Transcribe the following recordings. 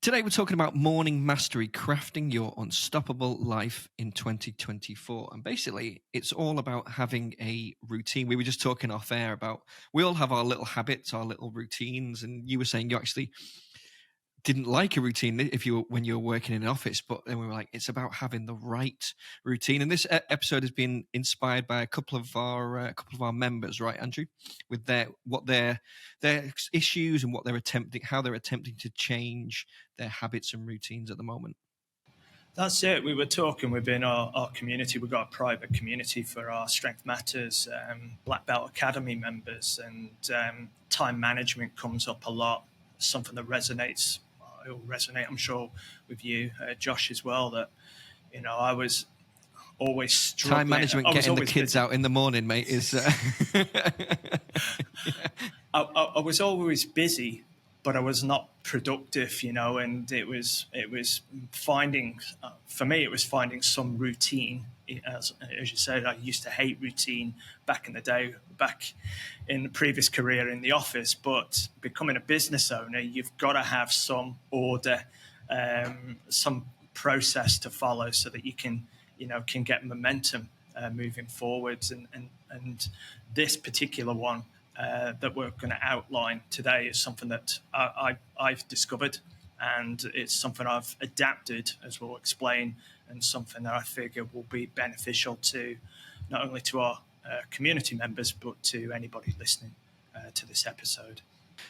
Today we're talking about morning mastery, crafting your unstoppable life in 2024. And basically, it's all about having a routine. We were just talking off air about we all have our little habits, our little routines. And you were saying you actually didn't like a routine when you were working in an office, but then we were like, it's about having the right routine. And this episode has been inspired by a couple of our members, right, Andrew, with their issues and how they're attempting to change their habits and routines at the moment. That's it. We were talking within our community. We've got a private community for our Strength Matters Black Belt Academy members, and time management comes up a lot. Something that resonates. It will resonate, I'm sure, with you, Josh, as well. That I was always struggling. Time management, getting the kids out in the morning, mate, is. I was always busy, but I was not productive, and it was finding, for me, it was finding some routine. As you said, I used to hate routine back in the day, back in the previous career in the office, but becoming a business owner, you've got to have some order, some process to follow so that you can get momentum moving forwards. And this particular one that we're going to outline today is something that I've discovered, and it's something I've adapted, as we'll explain, and something that I figure will be beneficial to not only to our community members, but to anybody listening to this episode.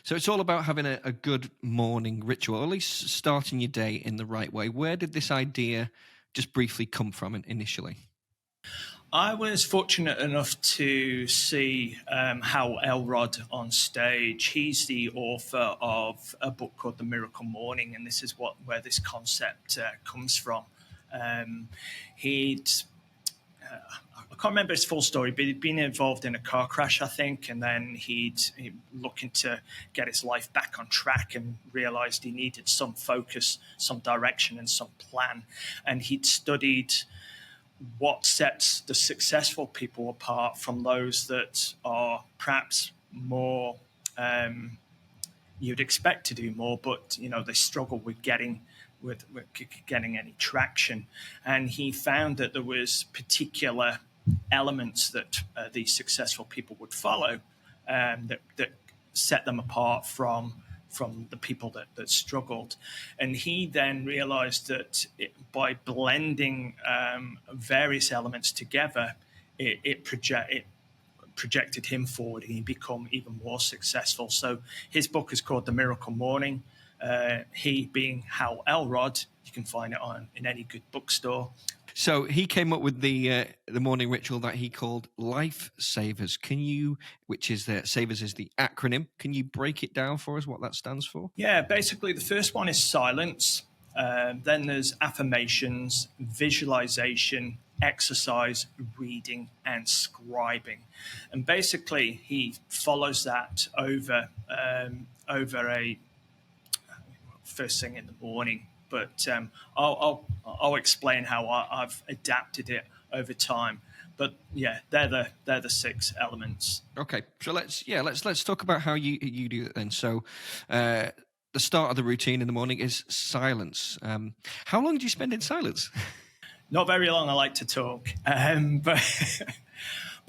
So it's all about having a good morning ritual, or at least starting your day in the right way. Where did this idea just briefly come from initially? I was fortunate enough to see S.A.V.E.R.S on stage. He's the author of a book called The Miracle Morning, and this is where this concept comes from. I can't remember his full story, but he'd been involved in a car crash, I think, and then he'd looking to get his life back on track and realized he needed some focus, some direction, and some plan. And he'd studied what sets the successful people apart from those that are perhaps more you'd expect to do more, but they struggle with getting any traction. And he found that there was particular elements that these successful people would follow that set them apart from the people that struggled. And he then realized that by blending various elements together, it projected him forward, and he become even more successful. So his book is called The Miracle Morning. He being S.A.V.E.R.S, you can find it in any good bookstore. So he came up with the morning ritual that he called Lifesavers. Which is Savers is the acronym. Can you break it down for us, what that stands for? Yeah, basically the first one is silence. Then there's affirmations, visualization, exercise, reading, and scribing. And basically he follows that over a first thing in the morning. But I'll explain how I've adapted it over time. But yeah, they're the 6 elements. Okay, so let's talk about how you do it then. So the start of the routine in the morning is silence. How long do you spend in silence? Not very long. I like to talk, but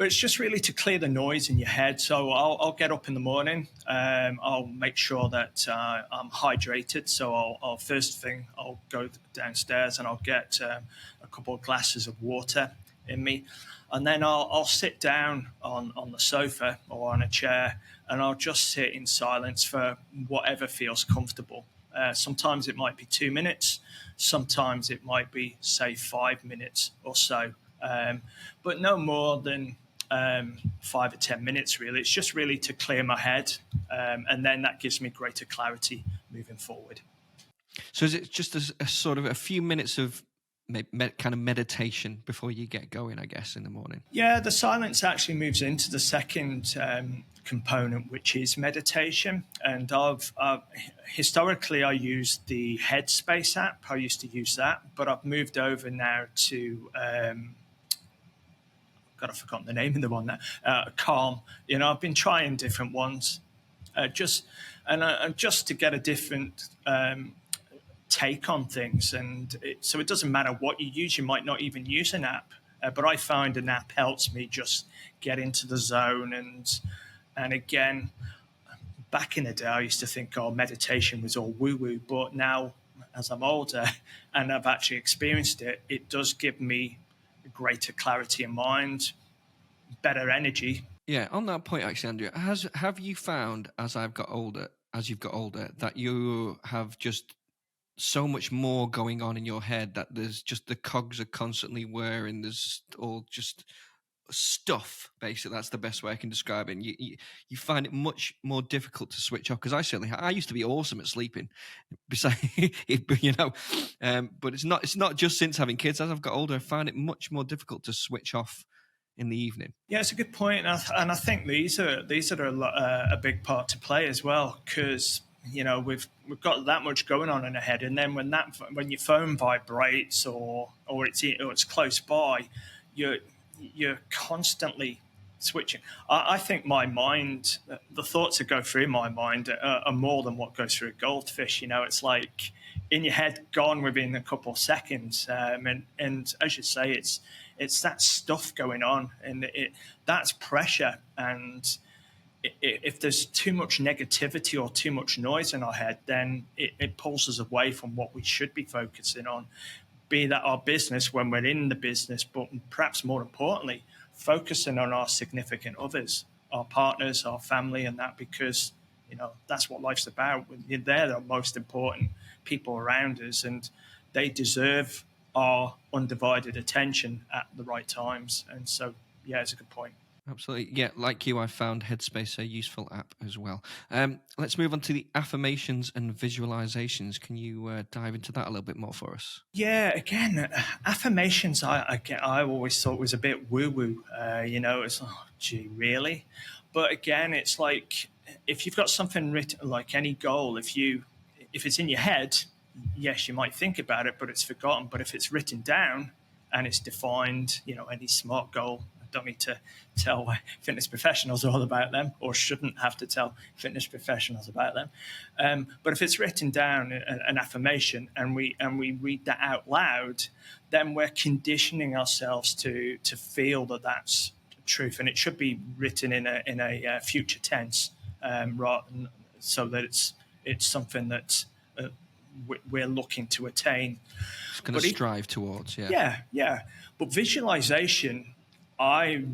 it's just really to clear the noise in your head. So I'll get up in the morning. I'll make sure that I'm hydrated. So I'll first thing I'll go downstairs and I'll get a couple of glasses of water in me, and then I'll sit down on the sofa or on a chair, and I'll just sit in silence for whatever feels comfortable. Sometimes it might be 2 minutes. Sometimes it might be, say, 5 minutes or so, but no more than 5 or 10 minutes, really. It's just really to clear my head, and then that gives me greater clarity moving forward. So is it just a sort of a few minutes of kind of meditation before you get going, I guess, in the morning? Yeah, the silence actually moves into the second component, which is meditation. And historically, I used the Headspace app. I used to use that, but I've moved over now to I've forgotten the name of the one now. Calm. I've been trying different ones, just to get a different take on things. And so it doesn't matter what you use. You might not even use an app, but I find an app helps me just get into the zone. And again, back in the day, I used to think, oh, meditation was all woo-woo. But now, as I'm older and I've actually experienced it, it does give me greater clarity in mind, better energy. Yeah, on that point, actually, Andrew, have you found as you've got older, that you have just so much more going on in your head, that there's just the cogs are constantly whirring, there's all just stuff, basically? That's the best way I can describe it. And you find it much more difficult to switch off, because I used to be awesome at sleeping, besides but it's not just since having kids. As I've got older, I find it much more difficult to switch off in the evening. Yeah, it's a good point, and I think these are a big part to play as well, because we've got that much going on in our head, and then when your phone vibrates or it's close by, you're constantly switching. I think my mind, the thoughts that go through my mind are more than what goes through a goldfish. It's like in your head, gone within a couple of seconds. And as you say, it's that stuff going on, and that's pressure. And if there's too much negativity or too much noise in our head, then it pulls us away from what we should be focusing on, be that our business when we're in the business, but perhaps more importantly, focusing on our significant others, our partners, our family, and that, because that's what life's about. They're the most important people around us, and they deserve our undivided attention at the right times. And so, yeah, it's a good point. Absolutely. Yeah, like you, I found Headspace a useful app as well. Let's move on to the affirmations and visualizations. Can you dive into that a little bit more for us? Yeah, again, affirmations, I always thought was a bit woo-woo. It's, oh, gee, really? But again, it's like, if you've got something written, like any goal, if it's in your head, yes, you might think about it, but it's forgotten. But if it's written down and it's defined, any SMART goal, I don't need to tell fitness professionals all about them, or shouldn't have to tell fitness professionals about them. But if it's written down, an affirmation, and we read that out loud, then we're conditioning ourselves to feel that that's truth, and it should be written in a future tense, so that it's something that we're looking to attain. Just going to strive towards, yeah. Yeah. But visualization, I've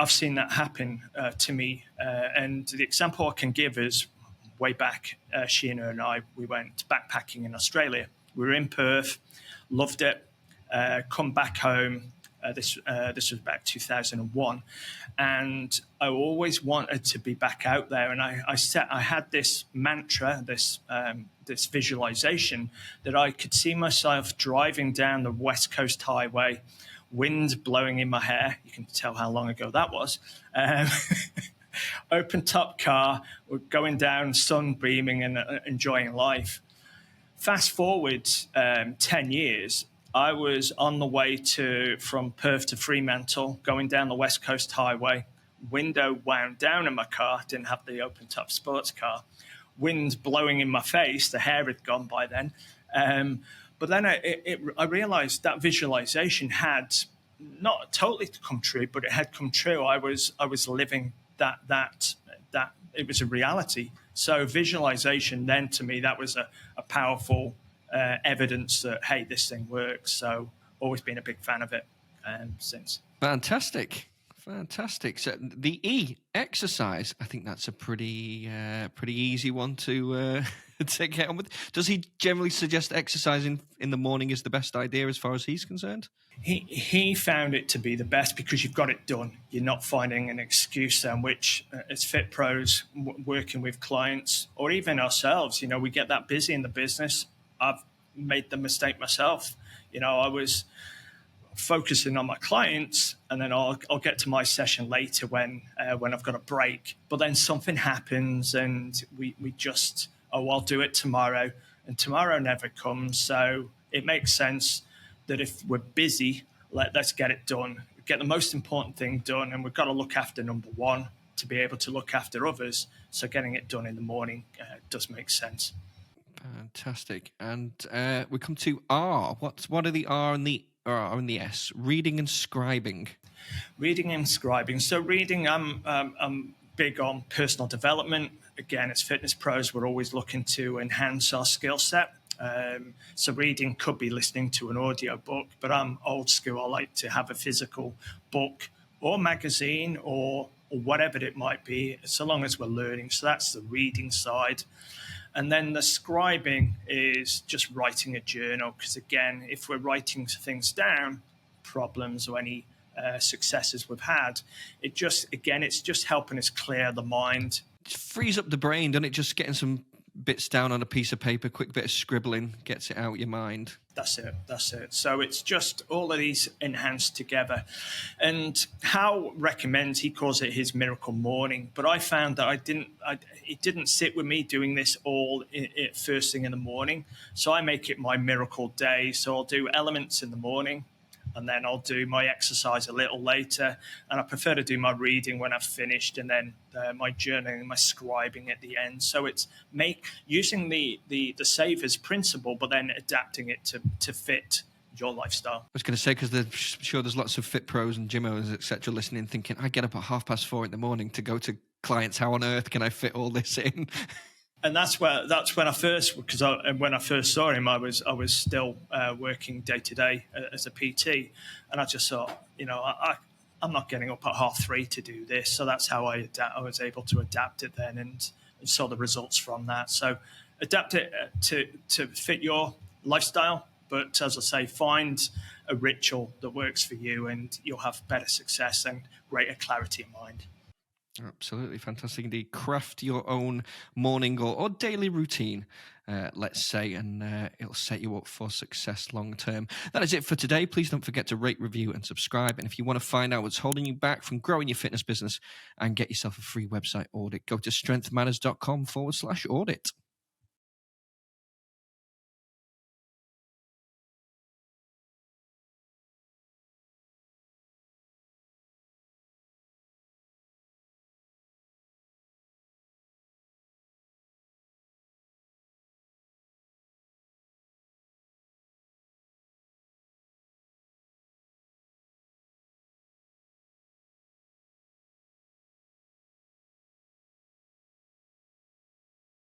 seen that happen to me, and the example I can give is way back. Sheena and I, we went backpacking in Australia. We were in Perth, loved it. Come back home. This was back 2001, and I always wanted to be back out there. And I had this mantra, this visualization, that I could see myself driving down the West Coast Highway, wind blowing in my hair. You can tell how long ago that was. Open top car, going down, sun beaming, and enjoying life. Fast forward 10 years, I was on the way from Perth to Fremantle, going down the West Coast Highway. Window wound down in my car, didn't have the open top sports car. Wind blowing in my face, the hair had gone by then. But then I realized that visualization had not totally come true, but it had come true. I was living that it was a reality. So visualization, then, to me, that was a powerful evidence that, hey, this thing works. So always been a big fan of it since. Fantastic. So the E, exercise, I think that's a pretty easy one to get on with. Does he generally suggest exercising in the morning is the best idea as far as he's concerned? He found it to be the best because you've got it done. You're not finding an excuse then, which as Fit Pros, working with clients or even ourselves, we get that busy in the business. I've made the mistake myself. I was focusing on my clients, and then I'll get to my session later when I've got a break. But then something happens, and we just, I'll do it tomorrow, and tomorrow never comes. So it makes sense that if we're busy, let's get it done, get the most important thing done, and we've got to look after number one to be able to look after others. So getting it done in the morning does make sense. Fantastic. And we come to R. What are the R and the S? Reading and scribing. Reading and scribing. So reading, I'm big on personal development. Again, as fitness pros, we're always looking to enhance our skill set. So reading could be listening to an audio book, but I'm old school. I like to have a physical book or magazine or whatever it might be, so long as we're learning. So that's the reading side. And then the scribing is just writing a journal, because again, if we're writing things down, problems or any successes we've had, it's just helping us clear the mind. It frees up the brain, doesn't it? Just getting some bits down on a piece of paper, quick bit of scribbling, gets it out your mind. That's it. So it's just all of these enhanced together. And Hal recommends, he calls it his miracle morning, but I found that it didn't sit with me doing this all first thing in the morning. So I make it my miracle day. So I'll do elements in the morning, and then I'll do my exercise a little later. And I prefer to do my reading when I've finished, and then my journaling, my scribing at the end. So it's using the S.A.V.E.R.S principle, but then adapting it to fit your lifestyle. I was going to say, because I'm sure there's lots of fit pros and gym owners, etc., listening, thinking, I get up at 4:30 in the morning to go to clients. How on earth can I fit all this in? And that's when I first, when I first saw him, I was still working day to day as a PT, and I just thought, I'm not getting up at 3:30 to do this. So that's how I was able to adapt it then, and saw the results from that. So adapt it to fit your lifestyle, but as I say, find a ritual that works for you, and you'll have better success and greater clarity of mind. Absolutely fantastic indeed. Craft your own morning or daily routine, let's say, and it'll set you up for success long term. That is it for today. Please don't forget to rate, review, and subscribe. And if you want to find out what's holding you back from growing your fitness business and get yourself a free website audit, go to strengthmatters.com/audit.